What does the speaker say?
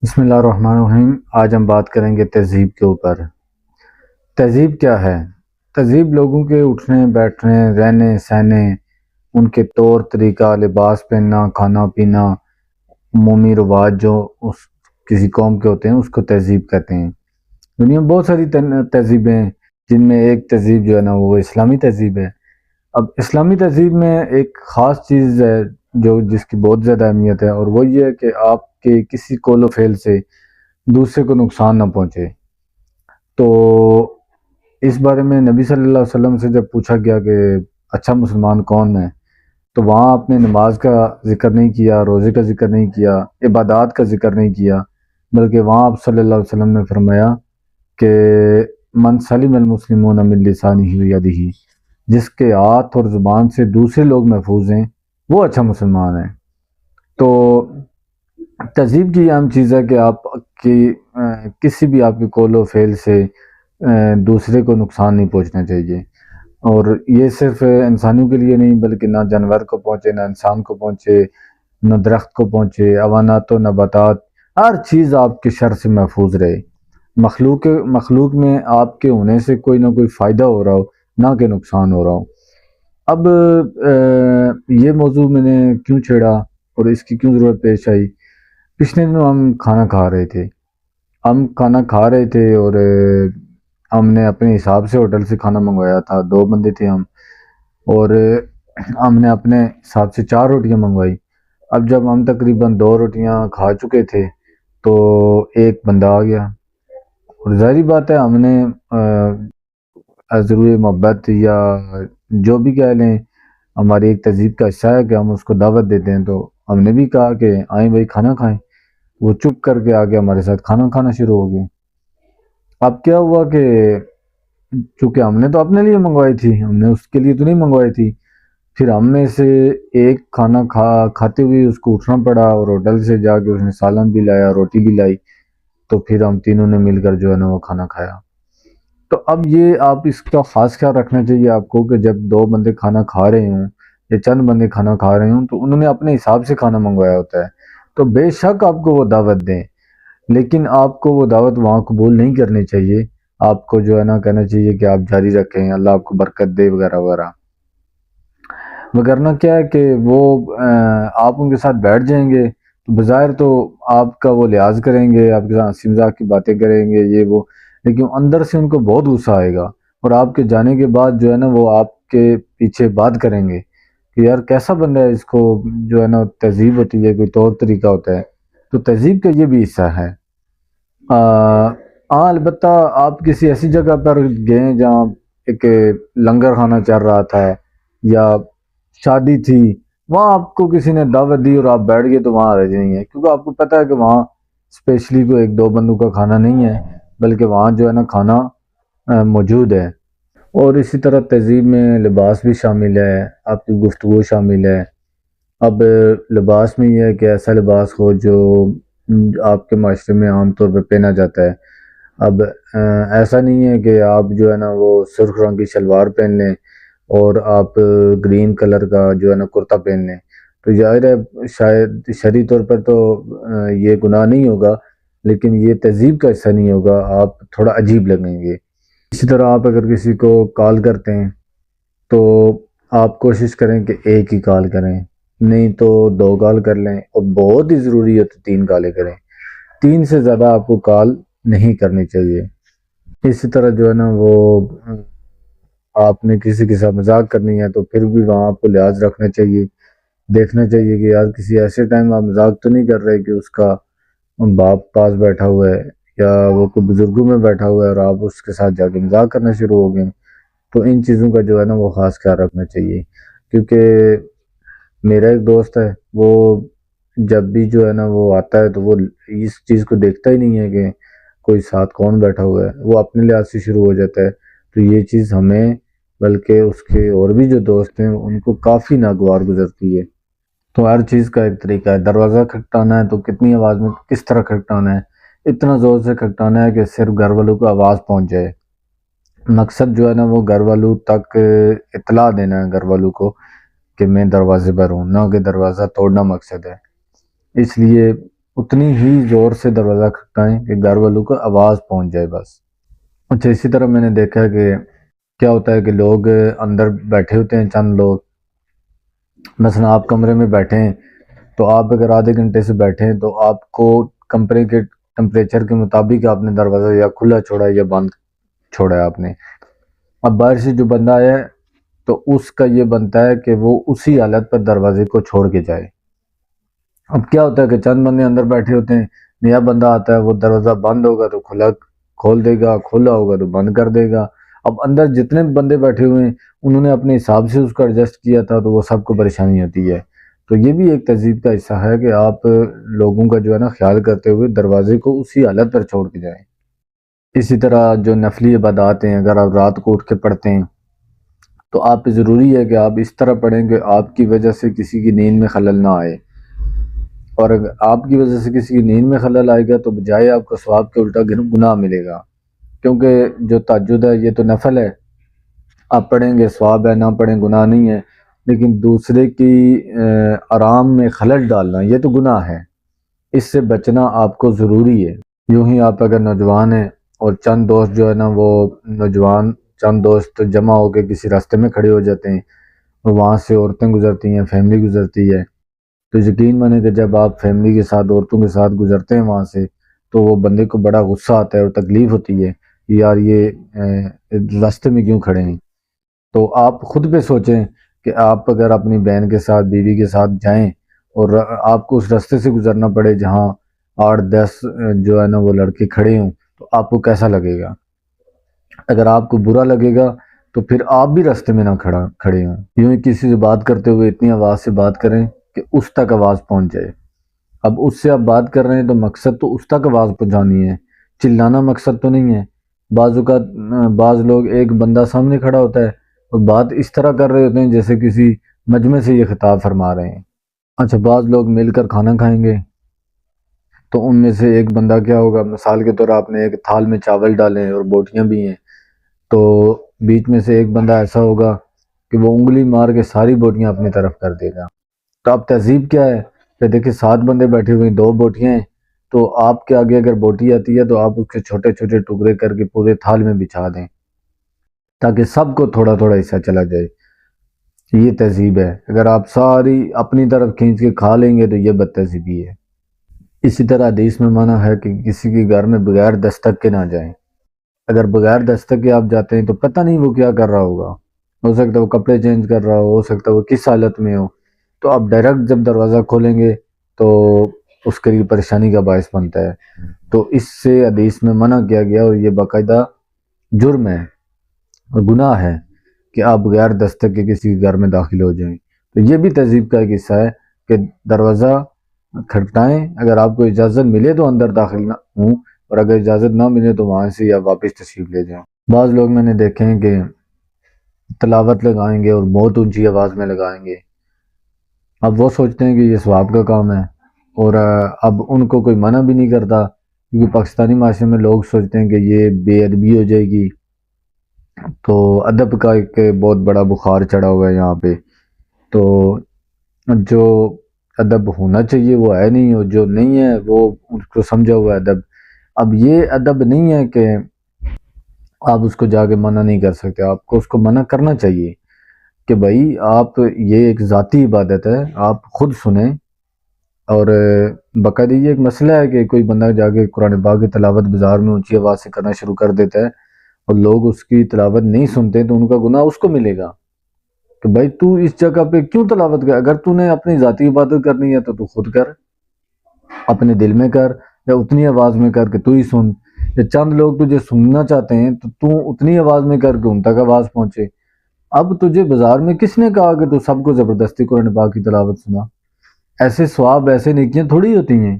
بسم اللہ الرحمن الرحیم۔ آج ہم بات کریں گے تہذیب کے اوپر۔ تہذیب کیا ہے؟ تہذیب لوگوں کے اٹھنے بیٹھنے رہنے سہنے، ان کے طور طریقہ، لباس پہننا، کھانا پینا، عمومی رواج جو کسی قوم کے ہوتے ہیں اس کو تہذیب کہتے ہیں۔ دنیا میں بہت ساری تہذیبیں ہیں، جن میں ایک تہذیب جو ہے نا وہ اسلامی تہذیب ہے۔ اب اسلامی تہذیب میں ایک خاص چیز ہے جس کی بہت زیادہ اہمیت ہے، اور وہ یہ ہے کہ آپ کے کسی قول و فعل سے دوسرے کو نقصان نہ پہنچے۔ تو اس بارے میں نبی صلی اللہ علیہ وسلم سے جب پوچھا گیا کہ اچھا مسلمان کون ہے، تو وہاں آپ نے نماز کا ذکر نہیں کیا، روزے کا ذکر نہیں کیا، عبادات کا ذکر نہیں کیا، بلکہ وہاں آپ صلی اللہ علیہ وسلم نے فرمایا کہ من سلم المسلمون من لسانہ ویدہ، جس کے ہاتھ اور زبان سے دوسرے لوگ محفوظ ہیں وہ اچھا مسلمان ہے۔ تو تہذیب کی اہم چیز ہے کہ آپ کی کسی بھی آپ کے قول و فعل سے دوسرے کو نقصان نہیں پہنچنا چاہیے، اور یہ صرف انسانوں کے لیے نہیں بلکہ نہ جانور کو پہنچے، نہ انسان کو پہنچے، نہ درخت کو پہنچے، حیوانات و نباتات، ہر چیز آپ کے شر سے محفوظ رہے۔ مخلوق میں آپ کے ہونے سے کوئی نہ کوئی فائدہ ہو رہا ہو، نہ کہ نقصان ہو رہا ہو۔ اب یہ موضوع میں نے کیوں چھیڑا اور اس کی کیوں ضرورت پیش آئی؟ پچھلے دنوں ہم کھانا کھا رہے تھے اور ہم نے اپنے حساب سے ہوٹل سے کھانا منگوایا تھا، 2 بندے تھے ہم، اور ہم نے اپنے حساب سے 4 روٹیاں منگوائی۔ اب جب ہم تقریباً 2 روٹیاں کھا چکے تھے تو ایک بندہ آ گیا، اور ظاہری بات ہے ہم نے ضروری محبت یا جو بھی کہہ لیں، ہماری ایک تہذیب کا حصہ ہے کہ ہم اس کو دعوت دیتے ہیں، تو ہم نے بھی کہا کہ آئیں بھائی کھانا کھائیں۔ وہ چپ کر کے آگے ہمارے ساتھ کھانا کھانا شروع ہو گئے۔ اب کیا ہوا کہ چونکہ ہم نے تو اپنے لیے منگوائی تھی، ہم نے اس کے لیے تو نہیں منگوائی تھی، پھر ہم میں سے ایک کھانا کھاتے ہوئے اس کو اٹھنا پڑا، اور ہوٹل سے جا کے اس نے سالن بھی لایا، روٹی بھی لائی، تو پھر ہم تینوں نے مل کر جو ہے نا وہ کھانا کھایا۔ تو اب یہ آپ اس کا خاص خیال رکھنا چاہیے آپ کو کہ جب 2 بندے کھانا کھا رہے ہوں یا چند بندے کھانا کھا رہے ہوں تو انہوں نے اپنے حساب سے کھانا منگوایا ہوتا ہے، تو بے شک آپ کو وہ دعوت دیں، لیکن آپ کو وہ دعوت وہاں قبول نہیں کرنی چاہیے۔ آپ کو جو ہے نا کہنا چاہیے کہ آپ جاری رکھیں، اللہ آپ کو برکت دے وغیرہ وغیرہ۔ وگرنہ کیا ہے کہ وہ آپ ان کے ساتھ بیٹھ جائیں گے تو بظاہر تو آپ کا وہ لحاظ کریں گے، آپ کے ساتھ ہنسی مذاق کی باتیں کریں گے یہ وہ، لیکن اندر سے ان کو بہت غصہ آئے گا، اور آپ کے جانے کے بعد جو ہے نا وہ آپ کے پیچھے بات کریں گے کہ یار کیسا بندہ ہے، اس کو جو ہے نا تہذیب ہوتی ہے، کوئی طور طریقہ ہوتا ہے۔ تو تہذیب کا یہ بھی حصہ ہے۔ ہاں البتہ آپ کسی ایسی جگہ پر گئے جہاں ایک لنگر کھانا چل رہا تھا یا شادی تھی، وہاں آپ کو کسی نے دعوت دی اور آپ بیٹھ گئے تو وہاں حرج نہیں ہے، کیونکہ آپ کو پتہ ہے کہ وہاں اسپیشلی کوئی 1-2 بندوں کا کھانا نہیں ہے، بلکہ وہاں جو ہے نا کھانا موجود ہے۔ اور اسی طرح تہذیب میں لباس بھی شامل ہے، آپ کی گفتگو شامل ہے۔ اب لباس میں یہ ہے کہ ایسا لباس ہو جو آپ کے معاشرے میں عام طور پہ پہنا جاتا ہے۔ اب ایسا نہیں ہے کہ آپ جو ہے نا وہ سرخ رنگ کی شلوار پہن لیں اور آپ گرین کلر کا جو ہے نا کرتا پہن لیں، تو ظاہر ہے شاید شرعی طور پر تو یہ گناہ نہیں ہوگا، لیکن یہ تہذیب کا حصہ نہیں ہوگا، آپ تھوڑا عجیب لگیں گے۔ اسی طرح آپ اگر کسی کو کال کرتے ہیں تو آپ کوشش کریں کہ ایک ہی کال کریں، نہیں تو 2 کال کر لیں، اور بہت ہی ضروری ہے تو 3 کالیں کریں۔ 3 سے زیادہ آپ کو کال نہیں کرنی چاہیے۔ اسی طرح جو ہے نا وہ آپ نے کسی کے ساتھ مذاق کرنی ہے تو پھر بھی وہاں آپ کو لحاظ رکھنا چاہیے، دیکھنا چاہیے کہ یار کسی ایسے ٹائم آپ مذاق تو نہیں کر رہے کہ اس کا باپ پاس بیٹھا ہوا ہے یا وہ کوئی بزرگوں میں بیٹھا ہوا ہے اور آپ اس کے ساتھ جا کے مذاق کرنا شروع ہو گئے۔ تو ان چیزوں کا جو ہے نا وہ خاص خیال رکھنا چاہیے، کیونکہ میرا ایک دوست ہے، وہ جب بھی جو ہے نا وہ آتا ہے تو وہ اس چیز کو دیکھتا ہی نہیں ہے کہ کوئی ساتھ کون بیٹھا ہوا ہے، وہ اپنے لحاظ سے شروع ہو جاتا ہے۔ تو یہ چیز ہمیں بلکہ اس کے اور بھی جو دوست ہیں ان کو کافی ناگوار گزرتی ہے۔ تو ہر چیز کا ایک طریقہ ہے، دروازہ کھٹکانا ہے تو کتنی آواز میں کس طرح کھٹکانا ہے، اتنا زور سے کھٹکانا ہے کہ صرف گھر والوں کو آواز پہنچ جائے۔ مقصد جو ہے نا وہ گھر والوں تک اطلاع دینا ہے، گھر والوں کو کہ میں دروازے پر ہوں، نہ کہ دروازہ توڑنا مقصد ہے۔ اس لیے اتنی ہی زور سے دروازہ کھٹکائیں کہ گھر والوں کو آواز پہنچ جائے بس۔ اچھا، اسی طرح میں نے دیکھا ہے کہ کیا ہوتا ہے کہ لوگ اندر بیٹھے ہوتے ہیں، چند لوگ، مثلا آپ کمرے میں بیٹھے ہیں تو آپ اگر آدھے گھنٹے سے بیٹھے ہیں تو آپ کو کمرے کے ٹمپریچر کے مطابق آپ نے دروازہ یا کھلا چھوڑا ہے یا بند چھوڑا ہے آپ نے۔ اب باہر سے جو بندہ آیا ہے تو اس کا یہ بنتا ہے کہ وہ اسی حالت پر دروازے کو چھوڑ کے جائے۔ اب کیا ہوتا ہے کہ چند بندے اندر بیٹھے ہوتے ہیں، نیا بندہ آتا ہے، وہ دروازہ بند ہوگا تو کھلا کھول دے گا، کھلا ہوگا تو بند کر دے گا۔ اب اندر جتنے بندے بیٹھے ہوئے ہیں انہوں نے اپنے حساب سے اس کو ایڈجسٹ کیا تھا تو وہ سب کو پریشانی ہوتی ہے۔ تو یہ بھی ایک تہذیب کا حصہ ہے کہ آپ لوگوں کا جو ہے نا خیال کرتے ہوئے دروازے کو اسی حالت پر چھوڑ کے جائیں۔ اسی طرح جو نفلی عبادات ہیں، اگر آپ رات کو اٹھ کے پڑھتے ہیں تو آپ پہ ضروری ہے کہ آپ اس طرح پڑھیں کہ آپ کی وجہ سے کسی کی نیند میں خلل نہ آئے، اور اگر آپ کی وجہ سے کسی کی نیند میں خلل آئے گا تو بجائے آپ کو ثواب کے الٹا گناہ ملے گا، کیونکہ جو تہجد ہے یہ تو نفل ہے، آپ پڑھیں گے ثواب ہے، نہ پڑھیں گناہ نہیں ہے، لیکن دوسرے کی آرام میں خلل ڈالنا یہ تو گناہ ہے، اس سے بچنا آپ کو ضروری ہے۔ یوں ہی آپ اگر نوجوان ہیں اور چند دوست جو ہے نا وہ نوجوان چند دوست جمع ہو کے کسی راستے میں کھڑے ہو جاتے ہیں اور وہاں سے عورتیں گزرتی ہیں، فیملی گزرتی ہے، تو یقین مانے کہ جب آپ فیملی کے ساتھ عورتوں کے ساتھ گزرتے ہیں وہاں سے تو وہ بندے کو بڑا غصہ آتا ہے اور تکلیف ہوتی ہے کہ یار یہ راستے میں کیوں کھڑے ہیں۔ تو آپ خود پہ سوچیں کہ آپ اگر اپنی بہن کے ساتھ، بیوی کے ساتھ جائیں اور آپ کو اس راستے سے گزرنا پڑے جہاں 8-10 جو ہے نا وہ لڑکے کھڑے ہوں تو آپ کو کیسا لگے گا؟ اگر آپ کو برا لگے گا تو پھر آپ بھی راستے میں نہ کھڑے ہوں۔ یوں ہی کسی سے بات کرتے ہوئے اتنی آواز سے بات کریں کہ اس تک آواز پہنچ جائے۔ اب اس سے آپ بات کر رہے ہیں تو مقصد تو اس تک آواز پہنچانی ہے، چلانا مقصد تو نہیں ہے۔ بعض اوقات بعض لوگ، ایک بندہ سامنے کھڑا ہوتا ہے اور بات اس طرح کر رہے ہوتے ہیں جیسے کسی مجمع سے یہ خطاب فرما رہے ہیں۔ اچھا، بعض لوگ مل کر کھانا کھائیں گے تو ان میں سے ایک بندہ کیا ہوگا، مثال کے طور آپ نے ایک تھال میں چاول ڈالے اور بوٹیاں بھی ہیں، تو بیچ میں سے ایک بندہ ایسا ہوگا کہ وہ انگلی مار کے ساری بوٹیاں اپنی طرف کر دے گا۔ تو اب تہذیب کیا ہے کہ دیکھیں 7 بندے بیٹھے ہوئے ہیں، 2 بوٹیاں ہیں، تو آپ کے آگے اگر بوٹی آتی ہے تو آپ اس کے چھوٹے چھوٹے ٹکڑے کر کے پورے تھال میں بچھا دیں تاکہ سب کو تھوڑا تھوڑا حصہ چلا جائے۔ یہ تہذیب ہے۔ اگر آپ ساری اپنی طرف کھینچ کے کھا لیں گے تو یہ بد تہذیبی ہے۔ اسی طرح حدیث میں منع ہے کہ کسی کے گھر میں بغیر دستک کے نہ جائیں۔ اگر بغیر دستک کے آپ جاتے ہیں تو پتہ نہیں وہ کیا کر رہا ہوگا، ہو سکتا ہے وہ کپڑے چینج کر رہا ہو سکتا ہے وہ کس حالت میں ہو، تو آپ ڈائریکٹ جب دروازہ کھولیں گے تو اس کے لیے پریشانی کا باعث بنتا ہے۔ تو اس سے حدیث میں منع کیا گیا اور یہ باقاعدہ جرم ہے اور گناہ ہے کہ آپ بغیر دستک کے کسی کے گھر میں داخل ہو جائیں۔ تو یہ بھی تہذیب کا ایک حصہ ہے کہ دروازہ کھٹکھٹائیں، اگر آپ کو اجازت ملے تو اندر داخل نہ ہوں، اور اگر اجازت نہ ملے تو وہاں سے یا واپس تشریف لے جائیں۔ بعض لوگ میں نے دیکھے ہیں کہ تلاوت لگائیں گے اور بہت اونچی آواز میں لگائیں گے، اب وہ سوچتے ہیں کہ یہ ثواب کا کام ہے، اور اب ان کو کوئی منع بھی نہیں کرتا، کیونکہ پاکستانی معاشرے میں لوگ سوچتے ہیں کہ یہ بے ادبی ہو جائے گی، تو ادب کا ایک بہت بڑا بخار چڑھا ہوا ہے یہاں پہ، تو جو ادب ہونا چاہیے وہ ہے نہیں، اور جو نہیں ہے وہ اس کو سمجھا ہوا ہے ادب۔ اب یہ ادب نہیں ہے کہ آپ اس کو جا کے منع نہیں کر سکتے، آپ کو اس کو منع کرنا چاہیے کہ بھائی آپ، یہ ایک ذاتی عبادت ہے، آپ خود سنیں۔ اور باقاعدہ یہ ایک مسئلہ ہے کہ کوئی بندہ جا کے قرآن پاک کی تلاوت بازار میں اونچی آواز سے کرنا شروع کر دیتا ہے اور لوگ اس کی تلاوت نہیں سنتے تو ان کا گناہ اس کو ملے گا کہ بھائی تو اس جگہ پہ کیوں تلاوت کر؟ اگر تو نے اپنی ذاتی عبادت کرنی ہے تو خود کر، اپنے دل میں کر یا اتنی آواز میں کر کہ تو ہی سن، یا چند لوگ تجھے سننا چاہتے ہیں تو اتنی آواز میں کر کے ان تک آواز پہنچے۔ اب تجھے بازار میں کس نے کہا کہ تو سب کو زبردستی قرآن پاک کی تلاوت سنا؟ ایسے ثواب، ایسے نیکیاں تھوڑی ہوتی ہیں۔